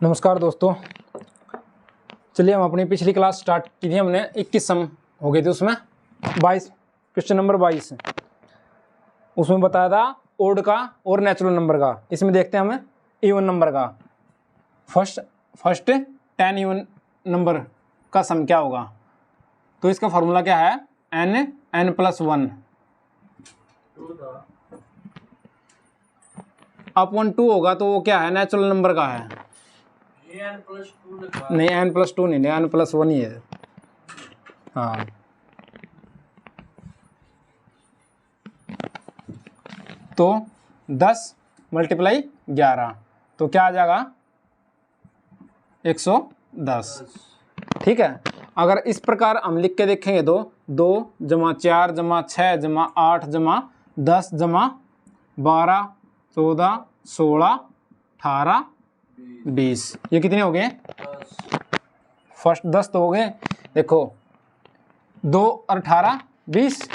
नमस्कार दोस्तों, चलिए हम अपनी पिछली क्लास स्टार्ट की थी। हमने 21 सम हो गए थे, उसमें 22 क्वेश्चन नंबर 22 उसमें बताया था ओड का और नेचुरल नंबर का। इसमें देखते हैं हमें इवन नंबर का। फर्स्ट 10 इवन नंबर का सम क्या होगा। तो इसका फॉर्मूला क्या है, n+1 अपॉन 2 होगा। तो वो क्या है, नेचुरल नंबर का है। नहीं, n+2 नहीं, n+1 ही है। हाँ, तो 10 × 11 तो क्या आ जाएगा, 110। ठीक है। अगर इस प्रकार हम लिख के देखेंगे तो 2 + 4 + 6 + 8 + 10 + 12 14 16 18 20 ये कितने हो गए, फर्स्ट 10 तो हो गए। देखो 2 और 18 20,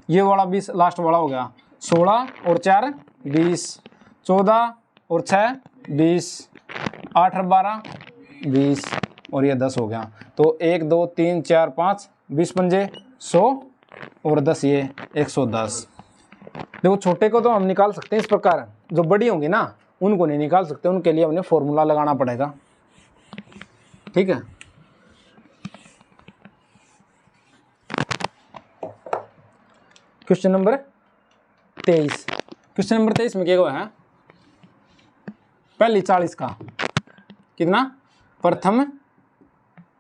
ये वाला 20 लास्ट वाला हो गया। 16 और 4 20, 14 और 6 20, 8 और 12 20 और ये 10 हो गया। तो 1 2 3 4 5 20 पंजे 100 और 10 ये 110। देखो छोटे को तो हम निकाल सकते हैं इस प्रकार, जो बड़ी होंगी ना उनको नहीं निकाल सकते, उनके लिए हमने फॉर्मूला लगाना पड़ेगा। ठीक है। Question number 23। क्वेश्चन नंबर 23 में क्या हुआ है, पहली 40 का कितना, प्रथम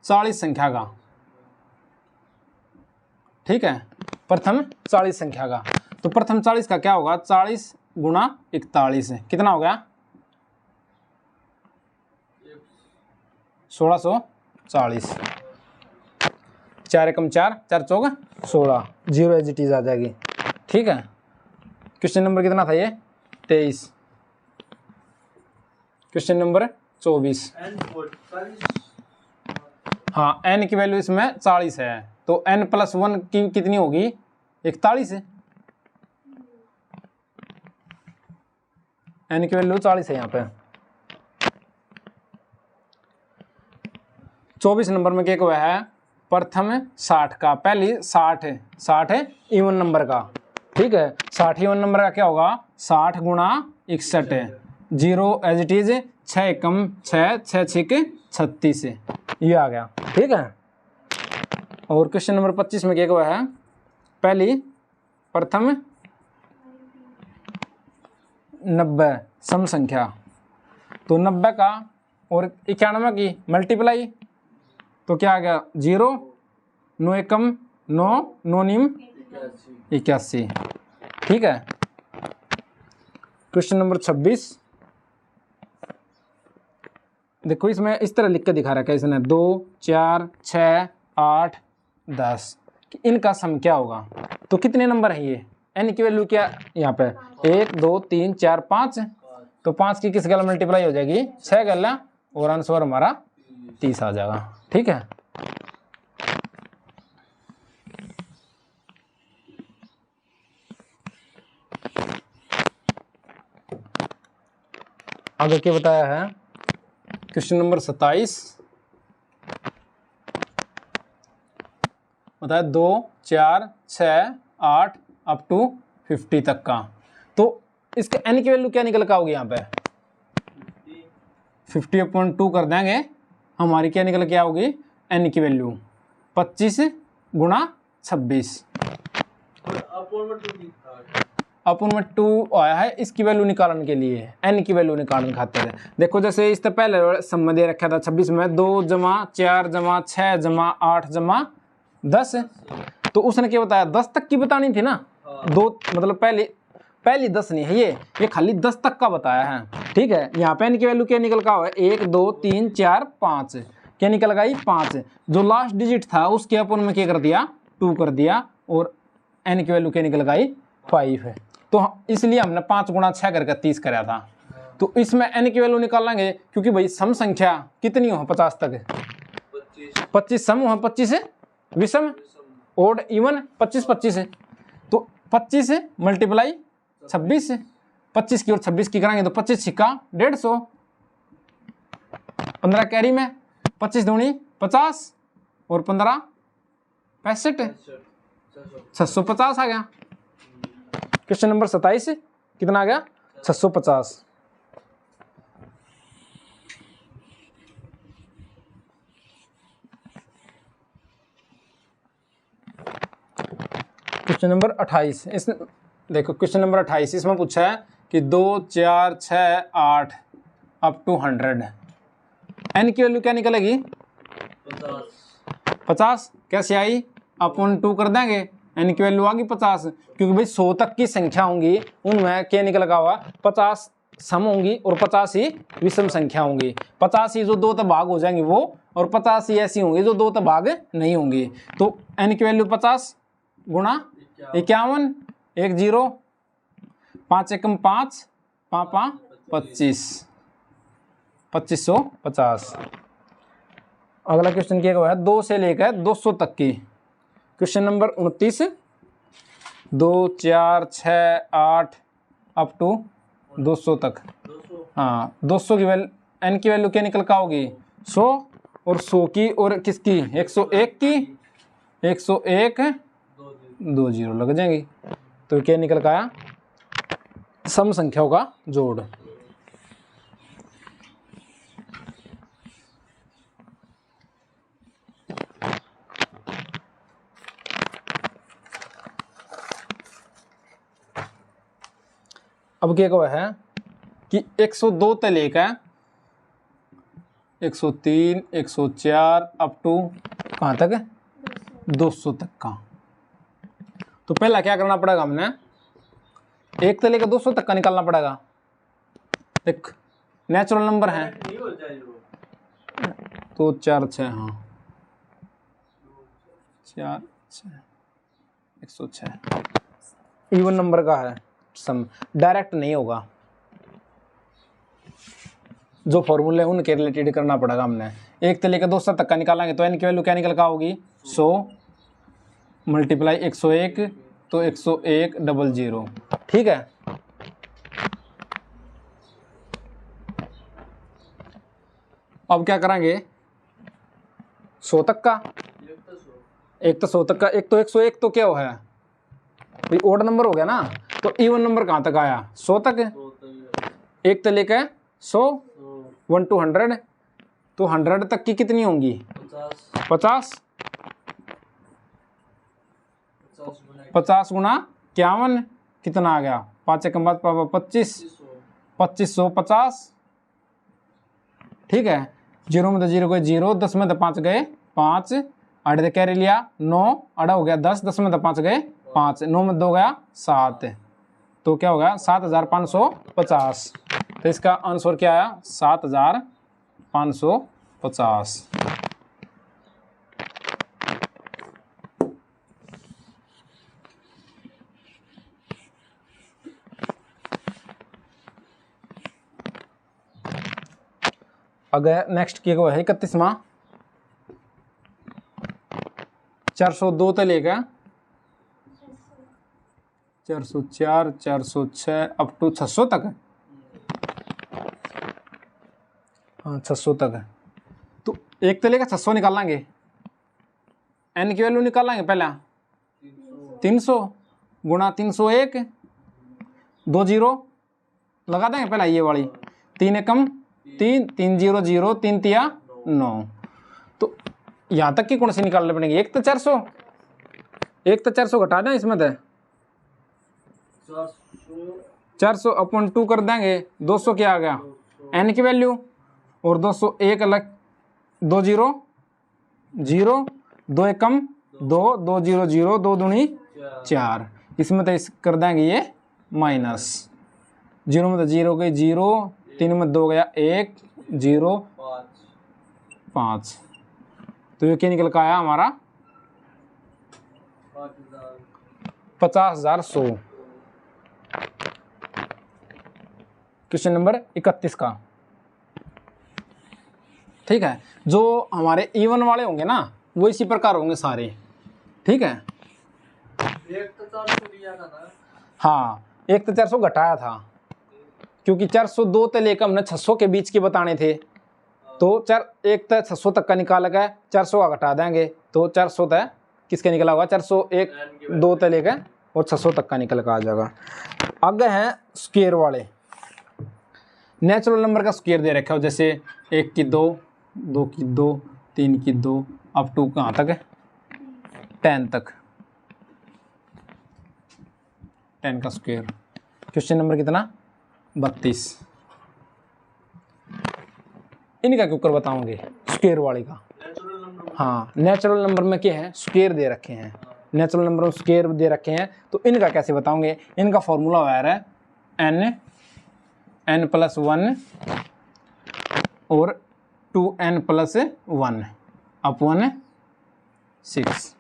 40 संख्या का। ठीक है, प्रथम 40 संख्या का। तो प्रथम 40 का क्या होगा, 40 × 41 कितना हो गया, 1640। 4 × 4 4 चौक 16, 0 एज इट इज आ जाएगी। ठीक है। क्वेश्चन नंबर कितना था ये, 23। Question number 24। हाँ, n की वैल्यू इसमें 40 है, तो n+1 की कितनी होगी, 41 है। n की वैल्यू 40 है यहाँ पे। 24 नंबर में क्या हुआ है, प्रथम 60 का, पहली 60 है इवन नंबर का। ठीक है, 60 इवन नंबर का क्या होगा, 60 × 61, 0 एज इट इज, 6 × 6 6 6 36 ये आ गया। ठीक है। और क्वेश्चन नंबर 25 में क्या हुआ है, पहली प्रथम 90 सम संख्या। तो 90 का और 91 की मल्टीप्लाई, तो क्या आ गया, 0 9 एकम 9 9 निम 81। ठीक है। Question number 26। देखो इसमें इस तरह लिख के दिखा रखा है इसने, 2 4 6 8 10 कि इनका सम क्या होगा। तो कितने नंबर है ये, n की वैल्यू क्या यहाँ पे, 1 2 3 4 5। तो 5 की किस गला मल्टीप्लाई हो जाएगी, 6 गला, और आंसर हमारा 30 आ जाएगा। ठीक है। आगे क्या बताया है, क्वेश्चन नंबर 27 बताया 2 4 6 8 अप टू 50 तक का। तो इसके n की वैल्यू क्या निकल का होगी, यहाँ पे 50/2 कर देंगे, हमारी क्या निकल के आओगी, n की वैल्यू 25 × 26। अपन में 2 आया है, इसकी वैल्यू निकालने के लिए, n की वैल्यू निकालने खातिर। देखो जैसे इससे पहले सम्बन्ध दे रखा था 26 में 2 + 4 + 6 + 8 + 10। तो उसने क्या बताया, 10 तक की बतानी थी ना। दो मतलब पहली 10 नहीं है, ये खाली 10 तक का बताया है। ठीक है। यहाँ पे n की वैल्यू क्या निकल का हुआ है, 1 2 3 4 5 क्या निकल गई, 5। जो लास्ट डिजिट था उसके अपन में क्या कर दिया, 2 कर दिया, और n की वैल्यू क्या निकल गई, 5 है। तो इसलिए हमने 5 × 6 करके 30 कराया था। तो इसमें n की वैल्यू निकालेंगे, क्योंकि भाई सम संख्या कितनी हो 50 तक, 25 सम हो, 25 विषम, ओड इवन 25 25 है। तो 25 × 26, 25 की और 26 की कराएंगे तो 25 × 150, 15 कैरी में, 25 दूनी 50 और 15 65, 650 आ गया। क्वेश्चन नंबर 27 कितना आ गया? 650। क्वेश्चन नंबर 28 इस देखो, क्वेश्चन नंबर 28 इसमें पूछा है कि 2 4 6 8 अप टू 100 एन की वैल्यू क्या निकलेगी? 50। कैसे आई? अपन 2 कर देंगे, एन की वैल्यू आ गई 50, क्योंकि भाई 100 तक की संख्या होंगी उनमें क्या निकल लगा हुआ? 50 सम होंगी और 50 ही विषम संख्या होंगी। 50 ही जो 2 भाग हो जाएंगी वो, और 50 ही ऐसी होंगी जो 2 भाग नहीं होंगी। तो एन की वैल्यू 50 गुणा 51, 1 0, 5 एकम 5, 5 25, 2550। अगला क्वेश्चन क्या हुआ है? 2 से लेकर 200 तक की। क्वेश्चन नंबर 29, 2 4 6 8 अप टू 200 तक। हाँ, 200 की वैल्यू, एन की वैल्यू क्या निकल का होगी? 100 और 100 की और किसकी? 101 की, 101 2 0 लग जाएंगी। तो क्या निकल का आया? सम संख्याओं का जोड़। अब क्या हुआ है कि 102 से लेकर 103 104 अप टू कहाँ तक? 200 तक का। तो पहला क्या करना पड़ेगा? हमने 1 से लेकर 200 तक का निकालना पड़ेगा। देख, नेचुरल नंबर है तो 4 6, हाँ 4 6 106 इवन नंबर का है सम, डायरेक्ट नहीं होगा। जो फॉर्मूले उनके रिलेटेड करना पड़ेगा हमने। 1 से लेकर 200 तक का निकालेंगे तो एन की वैल्यू क्या निकल का होगी? 100 मल्टीप्लाई 101 तो 101 00। ठीक है। अब क्या करेंगे? 100 तक का, एक तो 100 तक का, एक तो 101 तो क्या है भाई? ओड नंबर हो गया ना। तो इवन नंबर कहाँ तक आया? 100 तक। 1 से लेकर 100 1 to 100, तो 100 तक की कितनी होंगी? 50। 50 गुणा 51 कितना आ गया? 5 एकम 25, 2550। ठीक है। 0 में तो 0 गए 0, 10 में तो 5 गए 5, 8 से कैरी लिया 9, 8 हो गया 10, 10 में तो 5 गए 5, 9 में 2 गया 7, तो क्या हो गया? 7550। तो इसका आंसर क्या आया? 7550। अगर नेक्स्ट क्या हुआ है? 31वां, 402 से लेकर 404 406 अप टू 600 तक है। हाँ 600 तक है। तो 1 से लेकर 600 निकालेंगे, एन की वैल्यू निकालेंगे पहला 300 गुणा 301, 2 0 लगा देंगे पहला ये वाली, 3 एकम 3, 3 0 0, 3 तिया 9। तो यहाँ तक की कौन सी निकालने पड़ेंगे? 1 तो 400, 1 तो 400 घटा दें इसमें तो 400 अपन 2 कर देंगे, 200 क्या आ गया? एन की वैल्यू, और 201 अलग, 2 0 0, 2 एकम 2, 2 0 0, 2 दूनी 4। इसमें तो इस कर देंगे ये माइनस, 0 में तो 0 गई 0, 3 में 2 गया 1 0 5। तो ये क्या निकल का आया हमारा? 50,100। क्वेश्चन नंबर 31 का। ठीक है। जो हमारे इवन वाले होंगे ना वो इसी प्रकार होंगे सारे। ठीक है। एक तो 400 लिया था ना। हाँ 1 तो 400 घटाया था, क्योंकि 402 से लेकर हमने 600 के बीच के बताने थे, तो चार एक तय 600 तक का निकाला गया, 400 का घटा देंगे तो 400 तय किसके निकला होगा, 401 2 तय लेके और 600 तक का निकल कर आ जाएगा। आगे हैं स्क्वायर वाले, नेचुरल नंबर का स्क्वायर दे रखा हो, जैसे 1 की 2, 2 की 2, 3 की 2 अप टू कहाँ तक है 10 तक, 10 का स्क्वायर। क्वेश्चन नंबर कितना 32। इनका क्यों कर बताऊंगे स्क्वायर वाले का। हाँ नेचुरल नंबर में क्या है स्क्वायर दे रखे हैं, नेचुरल नंबर में स्क्वायर दे रखे हैं तो इनका कैसे बताओगे। इनका फॉर्मूला आ रहा है n+1 और 2n+1 अपॉन 6।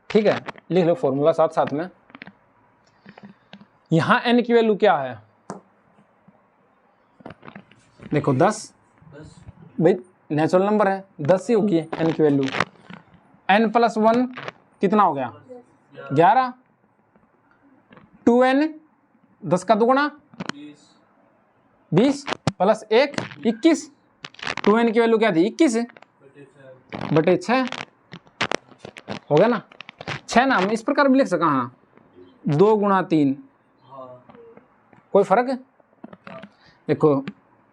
ठीक है, लिख लो फॉर्मूला साथ साथ में। यहां n की वैल्यू क्या है, देखो 10, भाई नेचुरल नंबर है 10 ही होगी n की वैल्यू। n+1 कितना हो गया 11, 2n 10 का दुगुना 20 प्लस 1 21, 2n की वैल्यू क्या थी 21 बटे 6 हो गया ना। 6 ना हम इस प्रकार भी लिख सका, हाँ 2 गुणा 3, कोई फर्क है। देखो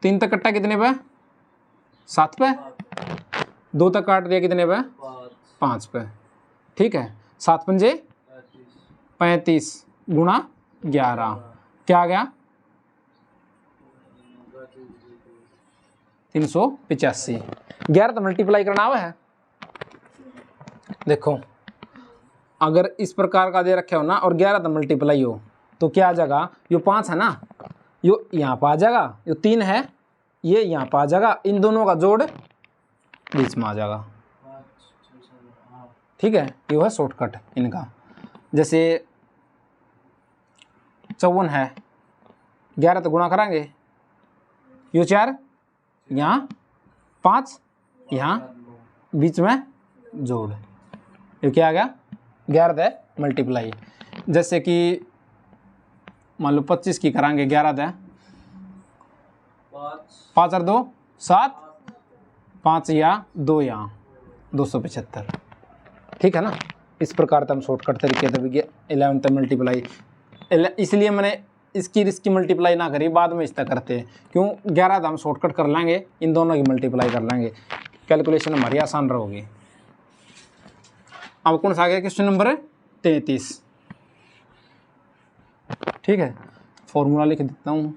3 तक कट्टा कितने पे 7 पे, 2 तक काट दिया कितने पे 5 पे। ठीक है 7 पंजे 35 गुणा 11 क्या आ गया 385। 11 तो मल्टीप्लाई करना हुआ है। देखो अगर इस प्रकार का दे रखे हो ना और 11 तो मल्टीप्लाई हो तो क्या आ जाएगा, यो 5 है ना यो यहाँ पर आ जाएगा, यो 3 है ये यहाँ पर आ जाएगा, इन दोनों का जोड़ बीच में आ जाएगा। ठीक है ये है शॉर्टकट इनका। जैसे 54 है 11 तो गुणा कराएंगे, यो 4 यहाँ 5 यहाँ बीच में जोड़, ये क्या आ गया 11 दे मल्टीप्लाई। जैसे कि मान लो 25 की कराएंगे 11 दे 5 और 2 7, 5 या 2 यहाँ 275। ठीक है ना, इस प्रकार से हम शॉर्टकट तरीके से 11 मल्टीप्लाई, इसलिए मैंने इसकी मल्टीप्लाई ना करी, बाद में इसका करते हैं क्यों 11 हम शॉर्टकट कर लेंगे, इन दोनों की मल्टीप्लाई कर लेंगे, कैलकुलेशन हमारी आसान रहेगी। अब कौन सा आ गया क्वेश्चन नंबर 33। ठीक है फॉर्मूला लिख देता हूँ।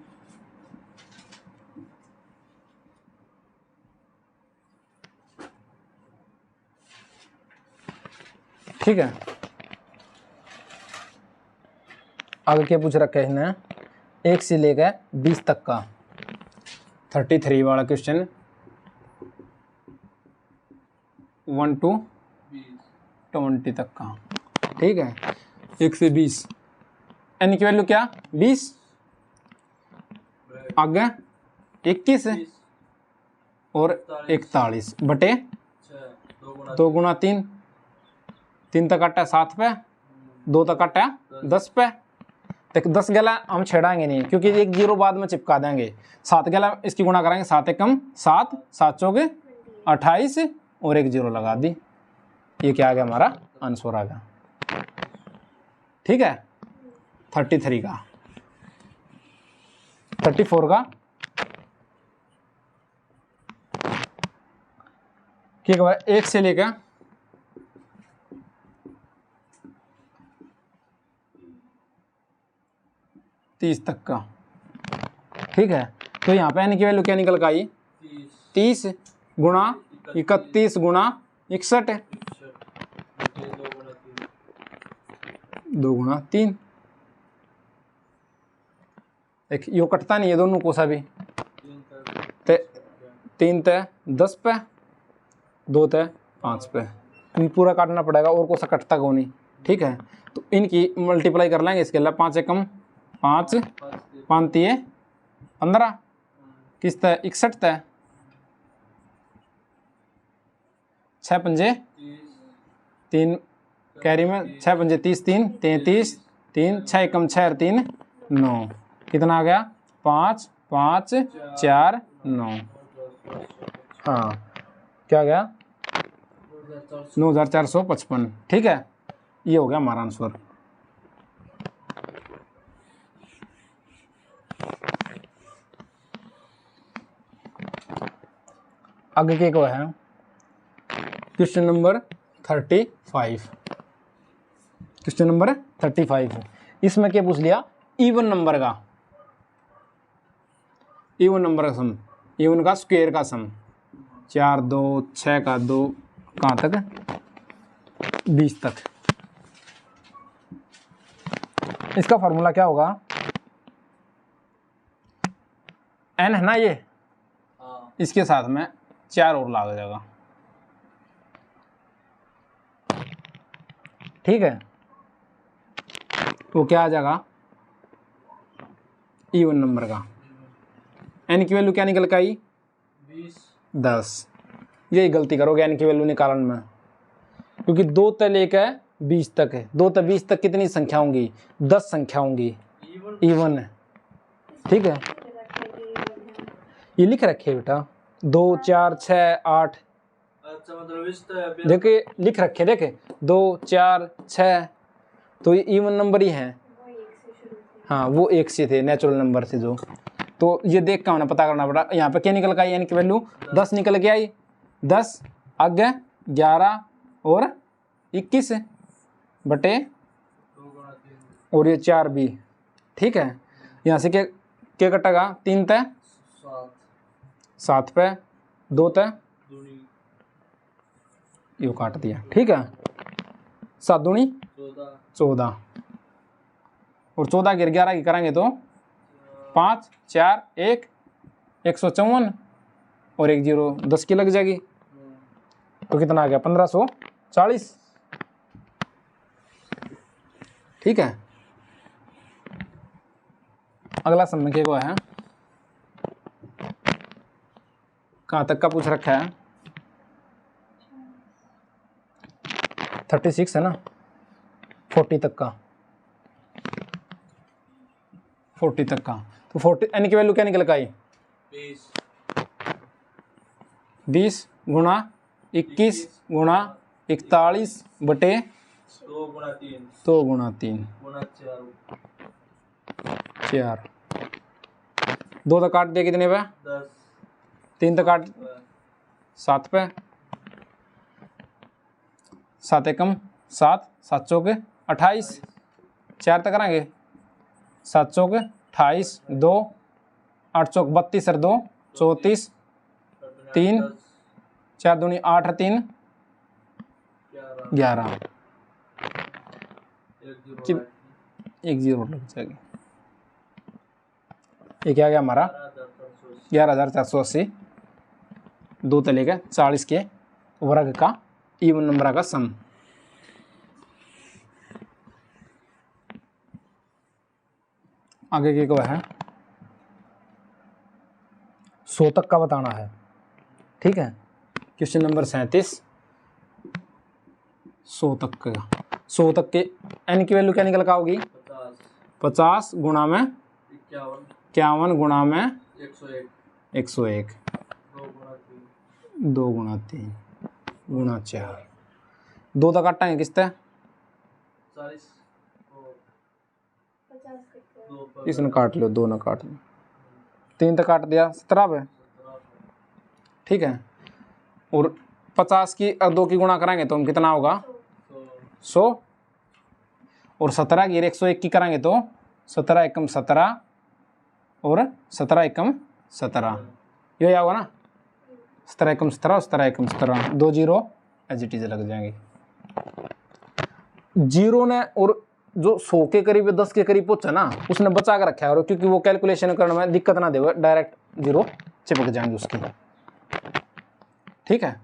ठीक है आगे क्या पूछ रखा है इसने 1 से लेकर 20 तक का 33 वाला क्वेश्चन 1 to 20 तक का। ठीक है 1 से 20 n की वैल्यू क्या 20, आगे 21 और 41 बटे 2 गुणा 3, 3 तक काटा 7 पे, 2 तक काटा 10 पे। देख 10 गला हम छेड़ाएंगे नहीं क्योंकि एक जीरो बाद में चिपका देंगे। 7 गला इसकी गुणा करेंगे 7 एकम 7, 7 चौके 28 और 1 जीरो लगा दी, ये क्या आ गया हमारा आंसर आ गया। ठीक है 33 का 34 का ठीक है 1 से लेकर 30 तक का। ठीक है तो यहाँ पे n की वैल्यू क्या निकल कर आई 30 गुणा 31 गुणा 61 2 गुणा 3। एक यो कटता नहीं है दोनों को सा भी, 3 तय 10 पे, 2 तय 5 पे, पूरा काटना पड़ेगा और को सा कटता को नहीं। ठीक है तो इनकी मल्टीप्लाई कर लेंगे, इसके अलावा 5 एकम 5 5 3 15 किस तय 61 तय 6 पंजे 3 कैरी में 6 पंजे 30 3 33 3 6 एकम 6 और 3 9 कितना आ गया 5 5 4 9 हाँ क्या गया 9455। ठीक है, ये हो गया हमारा आंसर। आगे के को है क्वेश्चन नंबर 35। क्वेश्चन नंबर 35 इसमें क्या पूछ लिया, इवन नंबर का, इवन नंबर का सम, इवन का स्क्वायर का सम, 4 2 6 का 2 कहाँ तक 20 तक। इसका फॉर्मूला क्या होगा, n है ना ये, इसके साथ में 4 और लग जाएगा। ठीक है, तो क्या आ जाएगा इवन नंबर का, n की वैल्यू क्या निकल के आई 10। यही गलती करोगे n की वैल्यू निकालने में, क्योंकि 2 तक लेकर 20 तक है, 2 तक 20 तक कितनी संख्या होंगी, 10 संख्या होंगी, इवन है। ठीक है, ये लिख रखे बेटा 2 4 6 8, अच्छा मतलब देखे लिख रखे, देखे 2 4 6, तो ये इवन नंबर ही है। हाँ वो 1 से थे, नेचुरल नंबर से जो, तो ये देख के होना पता करना पड़ा। यहाँ पे क्या निकल के आई, n की वैल्यू 10 निकल के आई, 10 आगे 11 और 21 बटे और ये 4 भी। ठीक है, यहाँ से क्या कटेगा, 3 तय 7 पे 2 तय यो काट दिया। ठीक है, 7 दूनी 14 और 14 गिर 11 की करेंगे तो 5 4 1 154 और 1 0 10 की लग जाएगी, तो कितना आ गया 1540। ठीक है, अगला समय के को है, कहाँ तक का पूछ रखा है, 36 है ना, 40 तक का, 40 तक का, तो 40 n की वैल्यू क्या निकल के आई 20 गुणा 21 गुणा 41 बटे 2 गुणा 3 4, 2 तक काट दिया कितने पे 3 तक काट 7 पे, 7 एकम 7 7 चौके 28, 4 तक कराएंगे 7 चौके 28 2 8 चौक 32 और 2 34 3 4 दूनी 8 और 3 11 1 0 लग जाएगी। ये क्या गया हमारा 11,480, 2 तले का 40 के वर्ग का इवन नंबर का सम। आगे के को है 100 तक का बताना है। ठीक है, क्वेश्चन नंबर 37, 100 तक का, 100 तक के n की वैल्यू क्या निकल का होगी 50 गुणा में 51 गुणा में 101 2 गुणा 3 गुणा 4, 2 तक काटेंगे किसते, इसने काट लो, 2 ने काट लो, 3 तक काट दिया 17 पे। ठीक है, और 50 की 2 की गुणा कराएंगे तो हम कितना होगा 100, और 17 की 101 की कराएंगे तो 17 एकम 17 और 17 एकम 17, ये होगा ना 17 एकम 17 और 17 एकम 17, 2 0 एज इट इज लग जाएंगे। जीरो ने और जो 100 के करीब 10 के करीब पहुंचा ना उसने बचा कर रखा है, और क्योंकि वो कैलकुलेशन करने में दिक्कत ना देगा, डायरेक्ट 0 चिपक जाएंगे उसकी। ठीक है,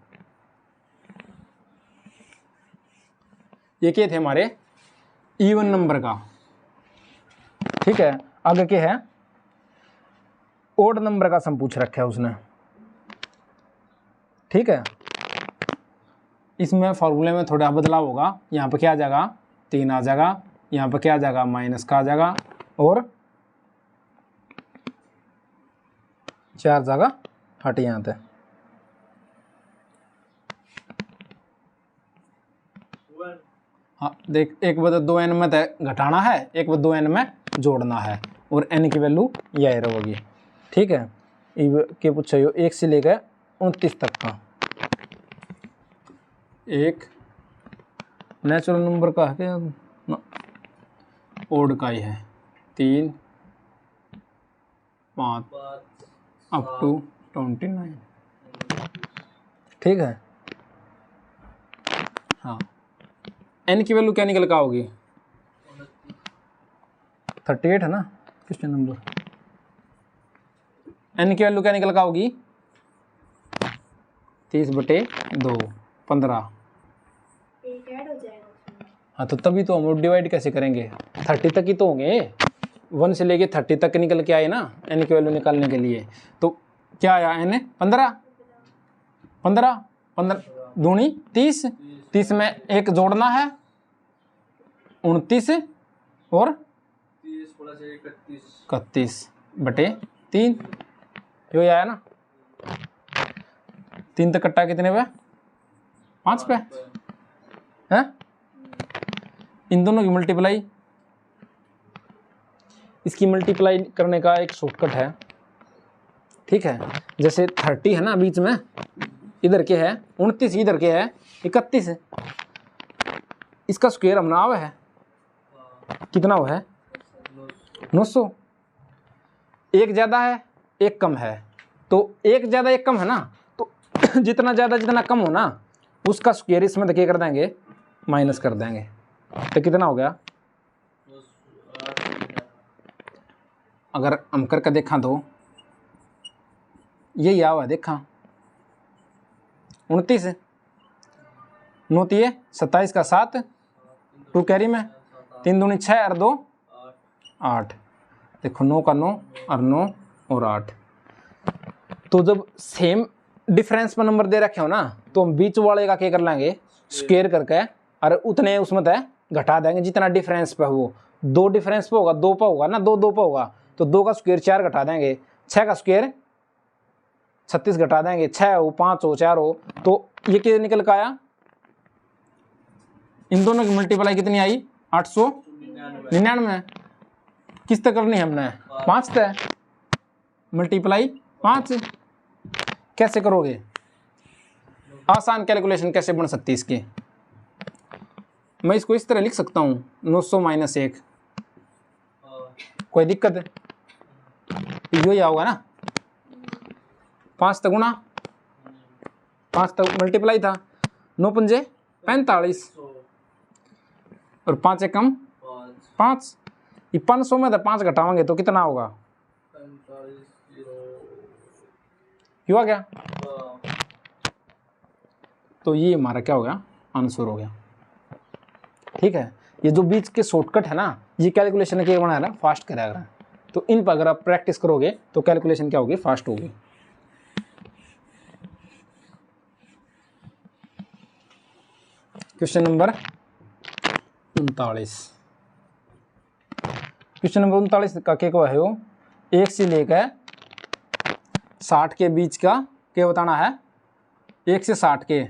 ये क्या थे हमारे इवन नंबर का। ठीक है, आगे क्या है ओड नंबर का सम पूछ रखा है उसने। ठीक है, इसमें फॉर्मूले में थोड़ा बदलाव होगा, यहाँ पे क्या आ जाएगा 3 आ जाएगा, यहाँ पे क्या आ जाएगा माइनस का आ जाएगा, और 4 जाएगा हट यहाँ पे। हाँ देख, 1/2n में घटाना है, 1/2n में जोड़ना है, और n की वैल्यू यही रहेगी। ठीक है, के पूछे 1 से लेकर 29 तक का एक नेचुरल नंबर का है क्या, ओड का ही है, 3 5 अप टू 29। ठीक है, हाँ n की वैल्यू क्या निकल का होगी, 38 है ना क्वेश्चन नंबर। n की वैल्यू क्या निकल का होगी, 30/2 15। हाँ तो तभी तो हम डिवाइड कैसे करेंगे, 30 तक ही तो होंगे, 1 से लेके 30 तक निकल के आए ना n की वैल्यू निकालने के लिए। तो क्या आया n 15 दूनी 30, 30 में एक जोड़ना है 29 और 31/3 यो आया ना। 3 तक कट्टा कितने पे, 5 पे है। इन दोनों की मल्टीप्लाई, इसकी मल्टीप्लाई करने का एक शॉर्टकट है। ठीक है, जैसे 30 है ना बीच में, इधर के है 29, इधर के है 31 है, इसका स्क्वायर हमने आवा है कितना वो है 900। एक ज़्यादा है एक कम है, तो एक ज़्यादा एक कम है ना, तो जितना ज़्यादा जितना कम हो ना उसका स्क्वायर इसमें क्या कर देंगे, माइनस कर देंगे। तो कितना हो गया, अगर हम करके देखा तो यही आवा है, देखा 29 9 3 27 का 7 2 कैरी में 3 दूनी 6 और 2 8। देखो 9 का 9 और 9 और 8। तो जब सेम डिफरेंस पर नंबर दे रखे हो ना तो हम बीच वाले का क्या कर लेंगे, स्क्वायर करके और उतने उसमें तय घटा देंगे जितना डिफरेंस पे हो। 2 डिफरेंस पे होगा, 2 पे होगा ना, 2 2 पे होगा तो 2 का स्क्वायर 4 घटा देंगे, 6 का स्क्वायर 36 घटा देंगे, 6 हो 5 हो 4 हो, तो ये क्या निकल का आया, इन दोनों की मल्टीप्लाई कितनी आई 899। किस तक करनी है हमने, 5 तक मल्टीप्लाई 5। कैसे करोगे, आसान कैलकुलेशन कैसे बन सकती है इसकी, मैं इसको इस तरह लिख सकता हूँ 900 - 1, कोई दिक्कत है, यो ही होगा ना, 5 तक गुना 5 तक मल्टीप्लाई था, 9 पंजे 45 और 5 एकम 5। ये 500 में 5 घटाओगे तो कितना होगा, यो आ गया। तो ये हमारा क्या हो गया, आंसर हो गया। ठीक है, ये जो बीच के शॉर्टकट है ना, ये कैलकुलेशन क्या बना है ना, फास्ट करेगा। तो इन पर अगर आप प्रैक्टिस करोगे तो कैलकुलेशन क्या होगी, फास्ट होगी। Question number 39। क्वेश्चन नंबर 39 का क्या है, वो 1 से लेकर 60 के बीच का क्या बताना है, 1 से 60 के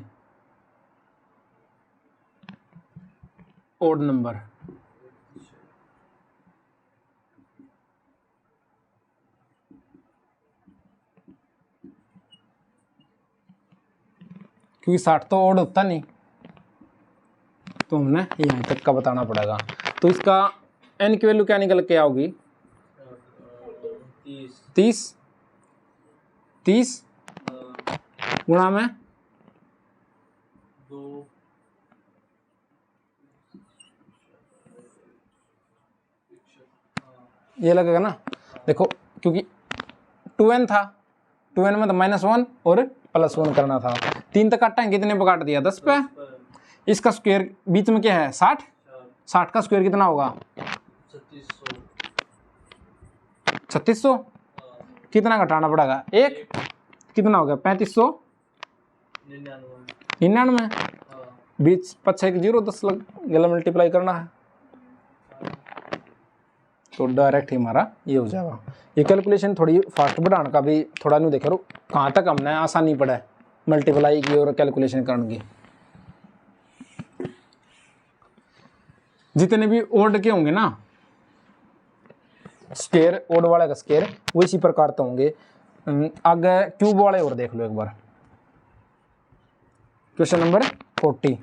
ओड नंबर। क्योंकि 60 तो ओड होता नहीं, तो हमने यहाँ तक का बताना पड़ेगा। तो इसका n की वैल्यू क्या निकल के आओगी, 30 गुणा में 2 ये लगेगा ना। देखो क्योंकि 2n था, 2n में तो -1 और +1 करना था। 3 तक काटा है, कितने पे काट दिया, 10 पे। इसका स्क्वायर बीच में क्या है 60, 60 का स्क्वायर कितना होगा 3600। कितना घटाना पड़ेगा, 1 कितना हो गया 3599। बीच पच्चा एक 0 10 लग गला मल्टीप्लाई करना है, तो डायरेक्ट ही हमारा ये हो जाएगा। ये कैलकुलेशन थोड़ी फास्ट बढ़ाने का भी थोड़ा नहीं देखे, कहाँ तक हमने आसानी पड़ा है मल्टीप्लाई की और कैलकुलेशन करने की। जितने भी ओड के होंगे ना स्क्वायर, ओड वाले का स्क्वायर वो इसी प्रकार तो होंगे। आगे क्यूब वाले और देख लो एक बार। क्वेश्चन नंबर 40,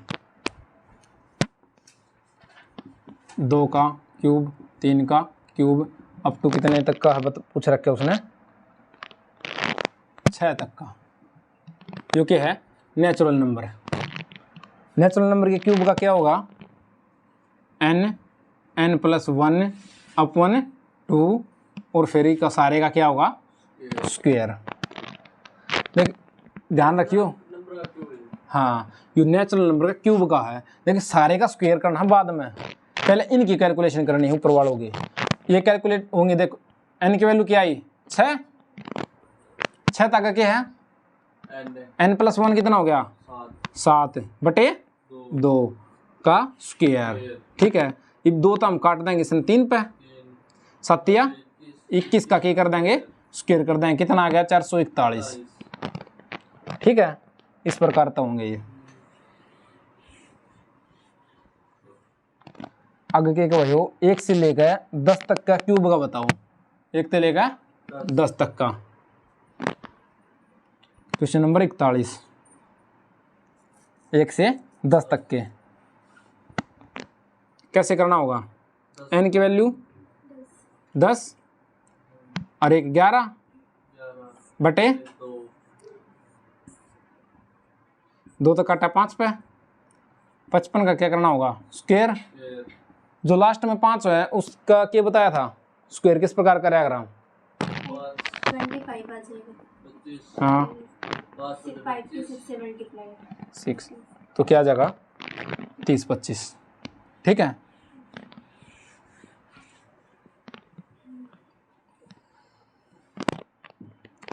2 का क्यूब, 3 का क्यूब, अप टू कितने तक का पूछ रखा है उसने, 6 तक का, जो कि है नेचुरल नंबर। नेचुरल नंबर के क्यूब का क्या होगा, n प्लस 1 अपॉन 2 और फिर का सारे का क्या होगा, स्क्वायर। देख ध्यान रखियो, नंबर का क्यों है? हाँ ये नेचुरल नंबर का क्यूब का है, लेकिन सारे का स्क्वायर करना है बाद में, पहले इनकी कैलकुलेशन करनी है ऊपर वालों की। ये कैलकुलेट होंगे, देखो n की वैल्यू क्या आई 6, 6 तक क्या है, n प्लस 1 कितना हो गया 7 बटे 2 का स्क्वायर। ठीक है, ये 2 तो हम काट देंगे इसमें 3 पे, 7 या 21 का क्या कर देंगे, स्क्वायर कर देंगे, कितना आ गया 441। ठीक है, इस प्रकार तो होंगे ये। आगे के क्या हो, 1 से लेकर 10 तक का क्यूब का बताओ, 1 से लेकर 10 तक का। क्वेश्चन नंबर 41, 1 से 10 तक के कैसे करना होगा, n की वैल्यू 10 और 1 11 बटे 2 तो काटा 5 पे, 55 का क्या करना होगा, स्क्वायर। जो लास्ट में 5 है उसका क्या बताया था, स्क्वायर किस प्रकार का रहेगा, 25 आ जाएगा। हाँ 5 के 6 से मल्टीप्लाई, 6 तो क्या आ जाएगा 30 25। ठीक है,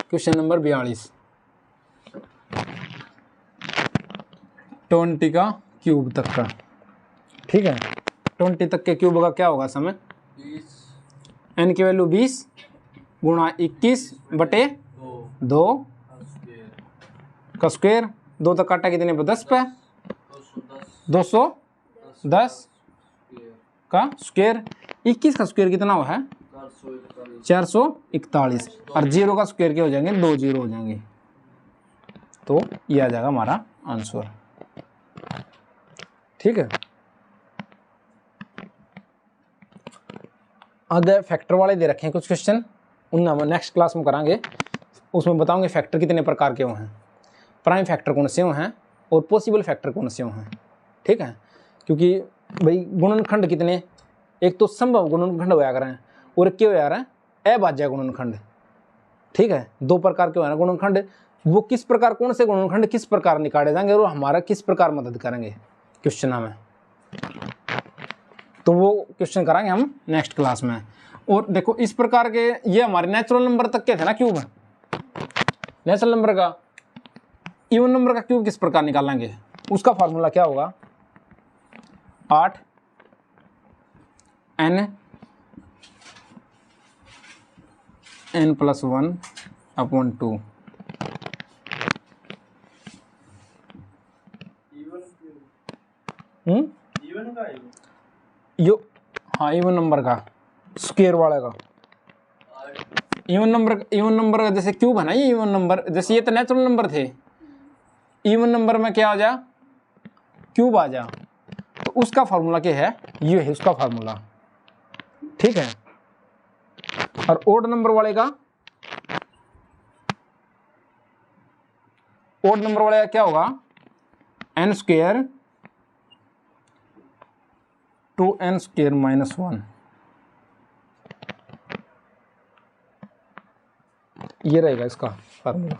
क्वेश्चन नंबर 42, 20 का क्यूब तक का। ठीक है, 20 तक के क्यूब का क्या होगा समय, n की वैल्यू 20 गुणा 21 बटे 2 का स्क्वायर, 2 तक काटा कितने पे 10 पे, 210 का स्क्वायर, 21 का स्क्वायर कितना हुआ है 441 और 0 का स्क्वायर क्या हो जाएंगे, 2 0 हो जाएंगे, तो ये आ जाएगा हमारा आंसर। ठीक है, आगे फैक्टर वाले दे रखे हैं कुछ क्वेश्चन, उन हम नेक्स्ट क्लास में करांगे, उसमें बताऊंगे फैक्टर कितने प्रकार के हैं, प्राइम फैक्टर कौन से हैं और पॉसिबल फैक्टर कौन से हैं। ठीक है, क्योंकि भाई गुणनखंड कितने, एक तो संभव गुणनखंड होया करें और क्या होया रहा है अभाज्य गुणनखंड। ठीक है, 2 प्रकार के होना गुणनखंड, वो किस प्रकार, कौन से गुणनखंड किस प्रकार निकाले जाएंगे और हमारा किस प्रकार मदद करेंगे क्वेश्चन में, तो वो क्वेश्चन कराएंगे हम नेक्स्ट क्लास में। और देखो इस प्रकार के ये हमारे नेचुरल नंबर तक के थे ना क्यूब, नेचुरल नंबर का इवन नंबर का क्यूब किस प्रकार निकालेंगे, उसका फॉर्मूला क्या होगा, 8 n प्लस 1 अपॉन 2। इवन का है यो हाँ इवन नंबर का स्क्वायर वाले का, इवन नंबर का जैसे क्यूब है ना, ये इवन नंबर, जैसे ये तो नेचुरल नंबर थे, इवन नंबर में क्या आ जा, क्यूब आ जा, तो उसका फार्मूला क्या है, ये है उसका फार्मूला। ठीक है, और ओड नंबर वाले का, ओड नंबर वाले का क्या होगा, n square 2n square minus 1, ये रहेगा इसका फार्मूला।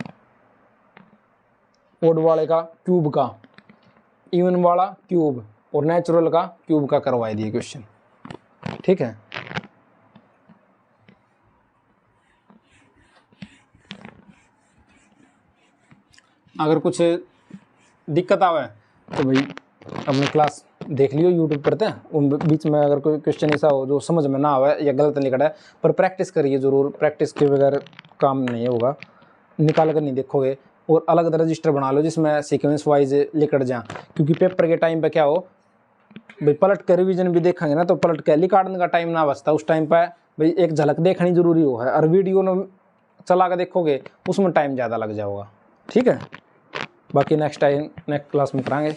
ओड वाले का क्यूब का, इवन वाला क्यूब और नेचुरल का क्यूब का करवाई दिए क्वेश्चन। ठीक है, अगर कुछ दिक्कत आवे तो भाई अपनी क्लास देख लियो यूट्यूब पर, थे उन बीच में अगर कोई क्वेश्चन ऐसा हो जो समझ में ना आवे या गलत निकले, पर प्रैक्टिस करिए ज़रूर, प्रैक्टिस के बगैर काम नहीं होगा, निकाल कर नहीं देखोगे। और अलग रजिस्टर बना लो जिसमें सीक्वेंस वाइज लिख जाए, क्योंकि पेपर के टाइम पे क्या हो भाई पलट के रिवीजन भी देखेंगे ना तो पलट के निकालने का टाइम ना बचता, उस टाइम पर भाई एक झलक देखनी जरूरी हो है, और वीडियो में चला के देखोगे उसमें टाइम ज़्यादा लग जाएगा। ठीक है, बाकी नेक्स्ट टाइम नेक्स्ट क्लास में कराएंगे।